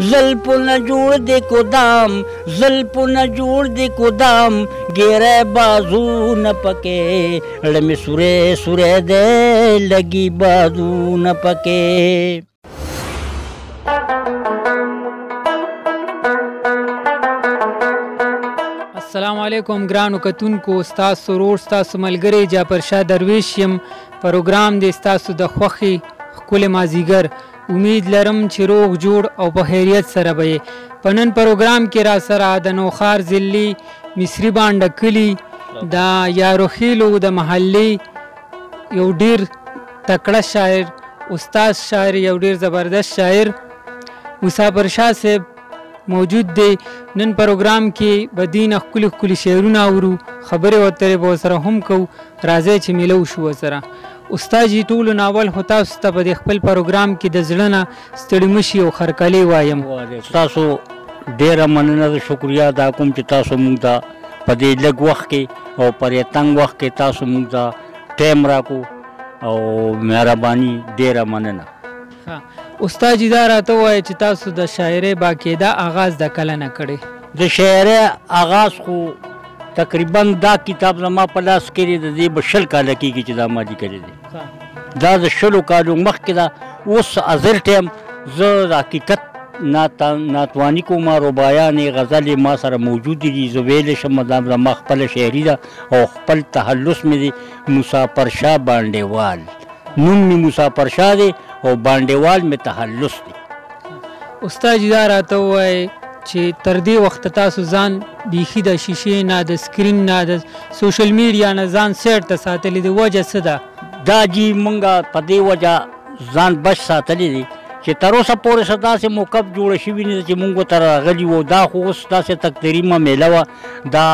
زلفونه جوړ دې کودام زلفونه جوړ دې کودام ګیره بازونه پکې ړمې سورې سورې دې لګي بازونه پکې. السلام علیکم ګرانو کتونکو، ستاسو ورور ستاسو ملګری جعفر شاه درویش یم. پروګرام دی ستاسو د خوښې ښکلی مازدیګر. امید لرم چې روغ جوړ او په خیریت سره به یې. په نن پروګرام کې را سره د نوښار ضلعي مصري بانډه کلي د یاروخیلو د محلې یو ډیر تکړه شاعر، استاد شاعر، یو ډیر زبردست شاعر مسافر شاه صاحب موجود دی. نن پروګرام کې به دینه ښکلي ښکلي شعرونه اورو، خبرې ورته به ورسره هم کوو. راځئ چې میله وشو ورسره. استاد جي ټولو ناول خو تاسو ته په دې خپل پروګرام کې د زړه نه ستړي مشي او خرکلې وایم. تاسو ډېره مننه، شکریا ادا کوم چې تاسو موږ ته په دې لږ وخت کې او په دې تنګ وخت کې تاسو موږ ته ټایم راکو او مهرباني ډېره مننه. استاد جي دا راته ووایه چې تاسو د شاعرۍ باقاعده آغاز د کله نه کړی؟ د شاعرۍ آغاز خو تقریبا دا کتاب زما په لاس کې دی، د دې به 20 کاله کېږي چې دا ما لیکلی دی. دا د 20 کالو مخکې ده. اوس حاضر ټایم زه د حقیقت ناتواني کوم، رباعیانې غزلې ما سره موجودې دي، زه ویلی شم دا زما خپله شاعري ده او خپل تخلص مې دی. مسافر شاه بانډیوال نوم مې مسافر شاه دی او بانډیوال مې تخلص دی. استاد جي دا راته ووایه چې تر دې وخته تاسو ځان بیخي د شیشې نه، د سکرین نه، د سوشل میډیا نه ځان سیټ ته ساتلی دی. وجه څه ده؟ دا جي مونږ په دې وجه ځان بچ ساتلی دی چې تر اوسه پورې څه داسې موقف جوړه شوي نه ده چې مونږ ته راغلي وو. دا خو اوس داسې تقدیري معامله وه. دا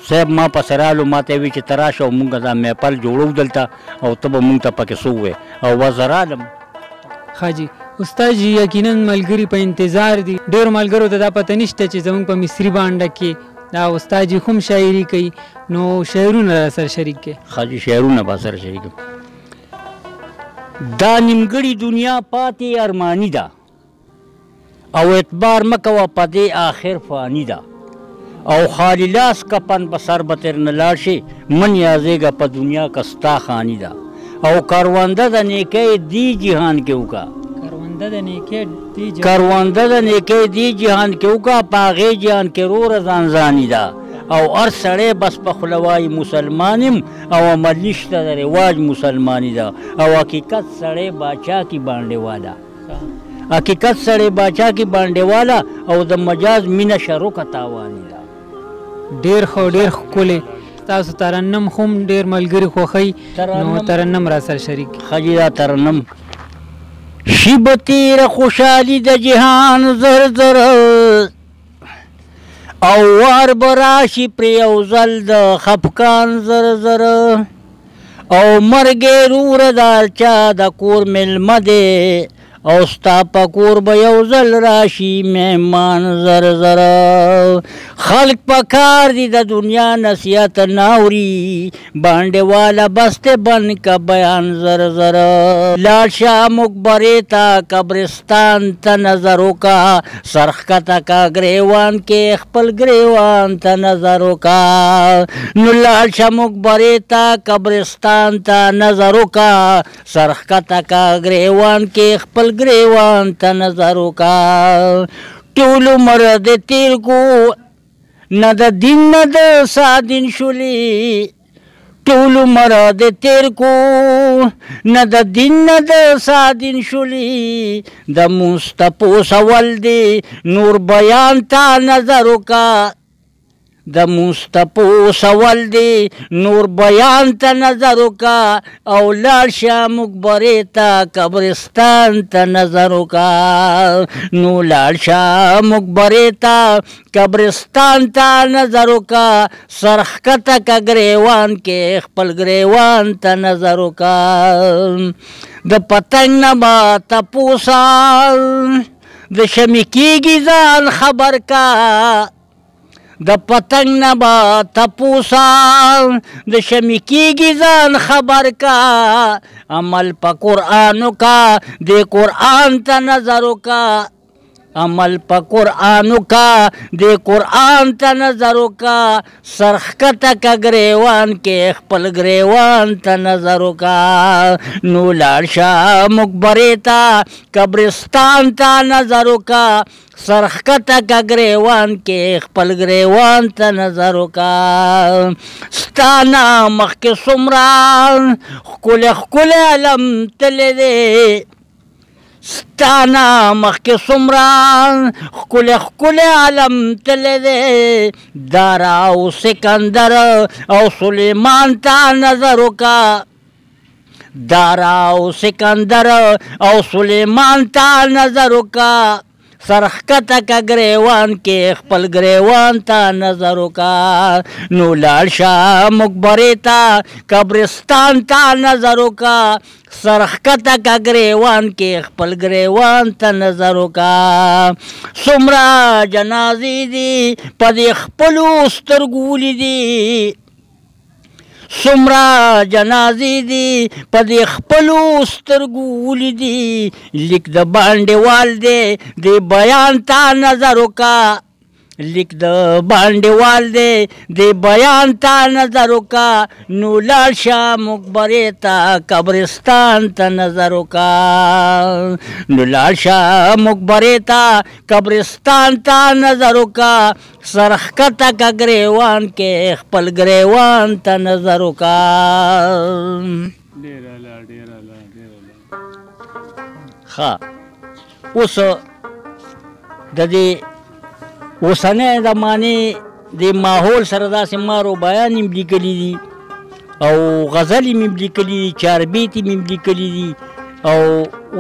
صاحب ما پسې رالو، ما ته یې وویل چې ته راشه او مونږ دا محفل جوړو دلته او ته به مونږ ته پکې څه ووایې او زه رالم. ښه جي. استاد جي یقینا ملګري په انتظار دي. ډېرو ملګرو ته دا پته نشته چې زموږ په مصري بانډه کې دا استاد جي هم شاعري کوي، نو شعرونه را سره شریک کړي. ښه جي، شعرونه به سره شریک کړم. دا نیمګړې دنیا پاتې ارماني ده او اعتبار مه کوه په دې آخر فاني ده او خالی لاس کفن په سر به تر نه لاړ شي مه نیازېږه په دنیا که ستا خاني ده او کرونده د نیکۍ دې جهان کې وکړه کرونده د نیکۍ دې جهان کې وکړه په هغې جهان کې روره ځانځاني ده او هر سړی بس په خوله وایي مسلمان یم او عمل نشته د رواج مسلماني ده او حقیقت سړی باچا کې بانډیواله حقیقت سړی باچا کې بانډیواله او د مجاز مینه شروکه تاواني ده. ډېر ښه، ډېر ښکلی. تاسو ترنم هم ډېر ملګري خوښوئ، نو ترنم را سره شریک. ښه جي، دا ترنم شي به تېره خوشحالي د جهان زر زر او وار به راشي پرې یو ځل د خفقان زر زر او مرګ یې روره د هر چا د کور مېلمه دی او ستا په کور به یو ځل راشي مهمان زر زر. خلق په کار دي د دنیا نصیحت ناوري بانډیواله بسته بند که بیان زر زر. لاړ شه مقبرې ته قبرستان ته نظر وکړه سرښکته که ګریوان کې خپل ګریوان ته نظر وکړه. نو لاړ شه مقبرې ته قبرستان ته نظر وکړه سرښکته که ګریوان کې خپل ګریوان ته نظر وکړه. ټول عمر دې تېر کو نه د دین نه د سادین شولې ټول عمر دې تېر کو نه د دین نه د سادین شولې د مستپو سول دې نور بیان ته نظر وکړه د مستپو سول دی نور بیان ته نظر وکړه او لاړ شه مقبرې ته قبرستان ته نظر وکړه نو لاړ شه مقبرې ته قبرستان ته نظر وکړه سرښکته که ګریوان کې خپل ګریوان ته نظر وکړه د پتنګ نه به تپوسه د شمې کېږي ځان خبر کا د پتنګ نه به تپوسه د شمې کېږي ځان خبر کا عمل په قرآن وکړه د قرآن ته نظر وکړه عمل په قرآن وکا د قرآن ته نظر وکا سرخکته که ګریوان کې خپل ګریوان ته نظر وکا نو لاړ شه مقبرې ته قبرستان ته نظر وکا سرخکته که ګریوان کې خپل ګریوان ته نظر وکا ستا نه مخکې څومره ښکلی ښکلی علم تللی دی ستا نه مخکې څومره ښکلی ښکلی علم تللی دی دارا او سکندر او سلیمان ته نظر وکا دارا او سکندر او سلیمان ته نظر وکا سرخکته که ګریوان کې خپل ګریوان ته نظر وکا نو لاړ شه مقبرې ته قبرستان ته نظر وکا سرخکته که ګریوان کې خپل ګریوان ته نظر وکا څومره جنازې دي په دې خپلو سترګو ولیدي څومره جنازې دي په دې خپلو سترګو ولیدي لیک د بانډېوال دی د بیان ته نظر وکا لیک د بانډېوال دی د بیان ته نظر وکا نو لاړ شه مقبرې ته قبرستان ته نظر وکا نو لاړ شه مقبرې ته قبرستان ته نظر وکا سرخکته که ګریوان کې خپل ګریوان ته نظر وکا ښه اوس د دې اوسنۍ زمانې د ماحول سره داسې مارو بیان مې لیکلي دي او غزلې مې لیکلي دي چاربیتې مې لیکلي دي او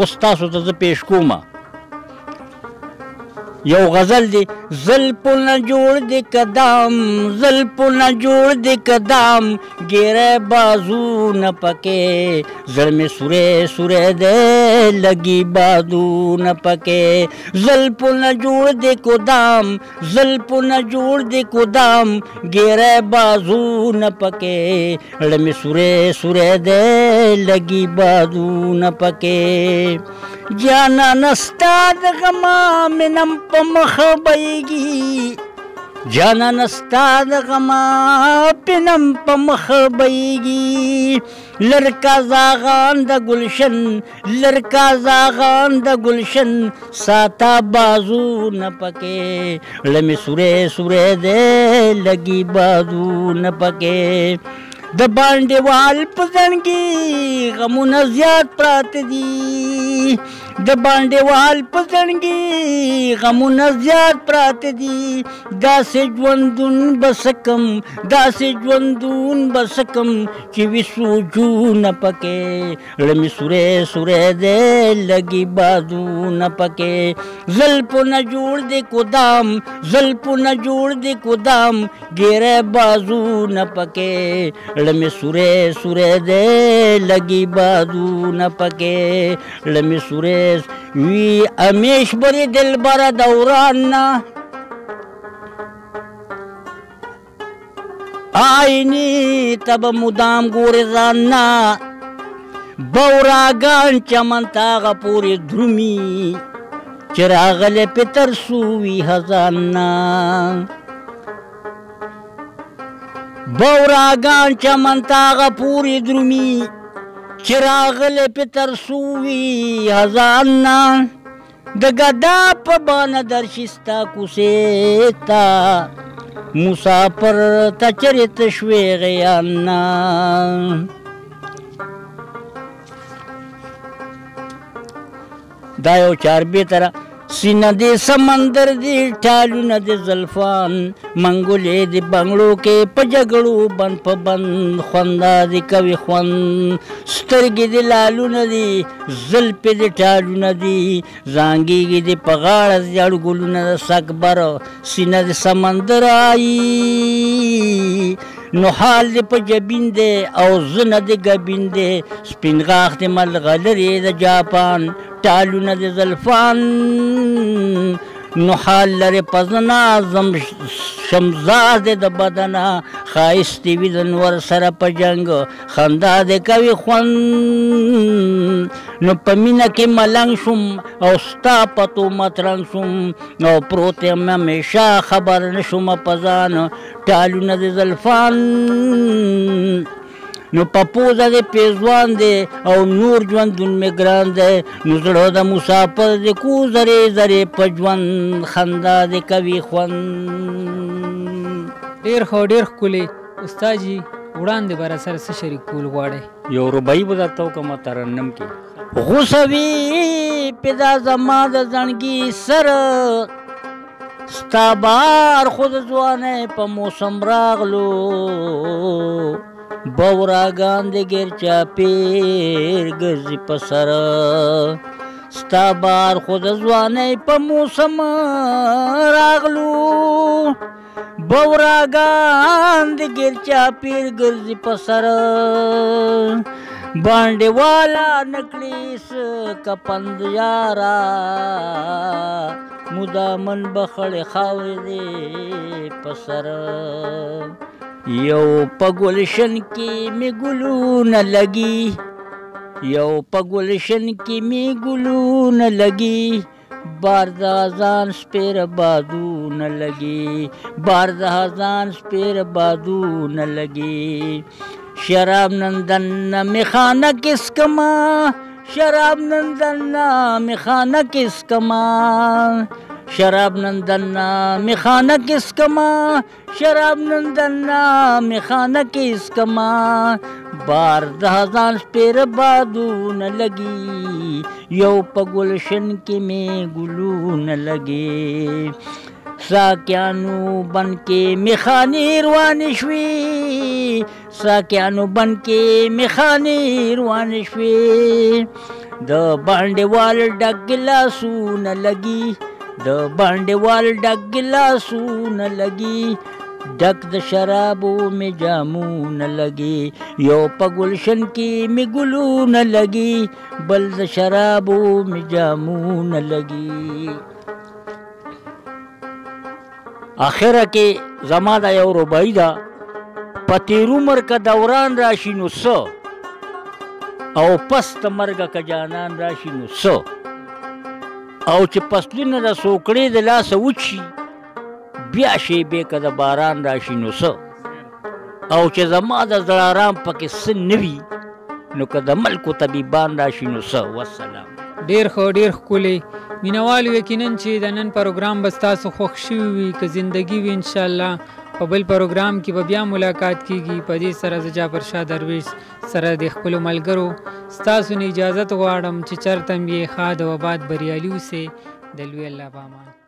اوس تاسو ته زه پیش کومه یو غزل دی زلفونه جوړ دی قدم زلفونه جوړ دی قدم ګیره بازونه پکې زړه مې سوری سوری دی لګي بادونه پکې زلفونه جوړ دی قدم زلفونه جوړ دی قدم ګیره بازونه پکې زړه مې سوری سوری دی لګي بادونه پکې جانا نستا د غما منم په مخه بیږي جانا نستا د غما پنم په مخه بیږي لړکا زاغان د ګلشن لړکا زاغان د ګلشن ساتا بازو نه پکې لمې سوری سوری دی لګي بازو نه پکې د بانډېوال په زړګي غمونه زیات پراته دي د بانډېوال په زړګي غمونه زیات پراته دي داسې ژوندون به سکم داسې ژوندون به سکم چې وي سوجونه پکې زړه مې سوری سوری دی لګي بازونه پکې زلفونه جوړ دی قدام زلفونه جوړ دی قدام ګیره بازونه پکې زړه مې سوری سوری دی لګي بازونه پکې زړه مې سوری وی امیش بری دلبره دوران نه آینی تب مدام ګورې ځان نه بوراګان چمن تاغه پورې درومي چې راغلی پې تر سوي خزان نه بوراګان چمن تاغه پورې درومي چې راغلی پې تر سوي خزان نه د ګدا په بانه درشي ستا کوڅې ته مسافر ته چرته شوې غیان نه دا یو چاربیته ده سینه دې سمندر دې ټالونه دې زلفان منګولې دې بنګړو کې په جګړو بند په بند خوندا دې کوي خوند سترګې دې لالونه دي زلفې دې ټالونه دي زانګېږي دې په غاړه زیړ ګلونه د سکبر سینه دې سمندر آیي نو حال دې په جبین دی او زنه دې ګبین دی سپین غاښ دې ملغلرې د جاپان ټالونه د زلفان نو حال لرې پزنا زم شمزاد د بدنه ښایستې وي د انور سره په جنګ خندا دې کوي خوند نو په مینه کې ملنګ شوم او ستا په تهمت رنګ شوم او پروت یم همیشه خبر نه شوم په ځان ټالونه د زلفان نو په پوزه دې پیزوان دی او نور ژوندون مې ګران دی نو زړه د مسافر دې کو زرې زرې په ژوند خندا دې کوي خوند. ډېر ښه ډېر ښکلی استاد جي وړاندې به راسره څه شریک کول غواړئ؟ یو رباعي به درته وکړم ترنم کې غوسوي پیدا زما د زړګي سره ستا بار خود ځوانۍ په موسم راغلو بوراګان د ګیر چاپیر ګرځي په سره ستا بار خود ځوانۍ په موسم راغلو بوراګان د ګیر چاپیر ګرځي په سره باندې والا نکلیس کپند یارا مدامن بخړې خاورې دې په سره یو په ګلشن کې مې ګلونه لګي یو په ګلشن کې مې ګلونه لګي بار د اذان سپېره بادونه لګي بار د اذان سپېره بادونه لګي شراب نندن میخانه کس کما شراب نندن میخانه کس کما شراب نندن میخانه کس کما شراب نندن میخانه کس کما بار د اذان سپېره بادونه لګي یو په ګلشن کې مې ګلونه لګي ساکیانو بن کې میخانې روانې شوې ساکیانو بن کې میخانې روانې شوې د باندې وال ډک ګلاسونه لګي د باندې وال ډک ګلاسونه لګي ډک د شرابو مې جامونه لګي یو په ګلشن کې مې ګلونه لګي بل د شرابو مې جامونه لګي. آخره کې زما دا یو رباعي ده په تیر عمر که دوران راشي نو څه او پس د مرګه که جانان راشي نو څه او چې فصلونه د سوکړې د لاسه وچي بیا شیبې که د باران راشي نو څه او چې زما د زړه ارام پکې څه نه وي نو که د ملکو طبیبان راشي نو څه. والسلام. ډېر ښه ډېر ښکلی مینوالو یقینا چې د نن پروګرام به ستاسو خوښ شوي وي که زندګي وي انشاءالله په بل پروګرام کې به بیا ملاقات کیږي. په دې سره زه جعفر شاه درویش سره د خپلو ملګرو ستاسو نه اجازت غواړم چې چېرته هم یې ښاد او آباد بریالي اوسئ. د لوی الله په امان.